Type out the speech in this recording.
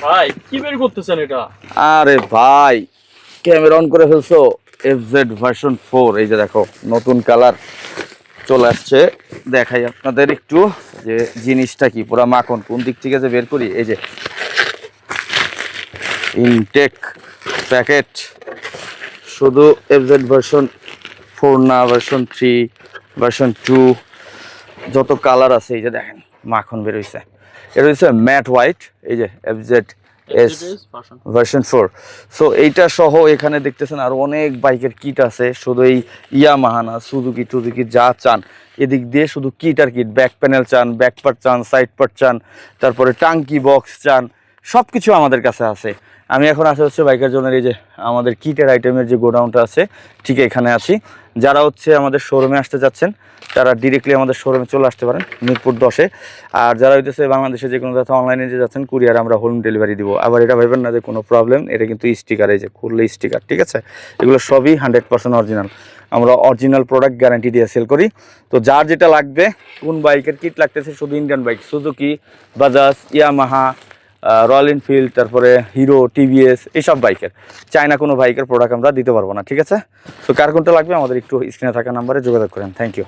ভাই কি বের করতেছেন এটা? আরে ভাই, ক্যামেরা অন করে ফেলছো? এফজেড ভার্সন 4, এই যে দেখো নতুন কালার চলে আসছে। দেখাই আপনাদের একটু যে জিনিসটা কি, পুরা মাখন। কোন দিক থেকে যে বের করি, এই যে ইনটেক প্যাকেট। শুধু এফজেড ভার্সন 4 না, ভার্সন 3, ভার্সন 2, যত কালার আছে এই যে দেখেন মাখন বের হয়েছে। এটা হচ্ছে ম্যাট হোয়াইট, এই যে এফজেড এস ভার্সন 4। সো এইটা সহ এখানে দেখতেছেন আরো অনেক বাইকের কিট আছে। শুধু এই ইয়ামাহা না, সুজুকি টুজুকি যা চান এদিক দিয়ে শুধু কিট আর কিট। ব্যাক প্যানেল চান, ব্যাক পার্ট চান, সাইড পার্ট চান, তারপরে টাঙ্কি বক্স চান, সব কিছু আমাদের কাছে আছে। আমি এখন আসা হচ্ছে বাইকের জন্য, এই যে আমাদের কিটের আইটেমের যে গোডাউনটা আছে ঠিক এখানে আছি। যারা হচ্ছে আমাদের শোরুমে আসতে যাচ্ছেন তারা ডিরেক্টলি আমাদের শোরুমে চলে আসতে পারেন মিরপুর 10-এ। আর যারা হইতেছে বাংলাদেশে যে কোনো জায়গায় অনলাইনে যে যাচ্ছেন, কুরিয়ার আমরা হোম ডেলিভারি দিব। আবার এটা ভাবেন না যে কোনো প্রবলেম, এটা কিন্তু স্টিকার, এই যে খুললে স্টিকার, ঠিক আছে? এগুলো সবই 100% অরিজিনাল। আমরা অরিজিনাল প্রোডাক্ট গ্যারান্টি দিয়ে সেল করি। তো যার যেটা লাগবে, কোন বাইকের কিট লাগতেছে, শুধু Indian bike, Suzuki, Bajaj, Yamaha, royal Enfield, তারপরে হিরো, টিভিএস, এইসব বাইকের, চায়না কোনো বাইকের প্রোডাক্ট আমরা দিতে পারবো না, ঠিক আছে? তো কার কোনটা লাগবে আমাদের একটু স্ক্রিনে থাকা নাম্বারে যোগাযোগ করেন। Thank you.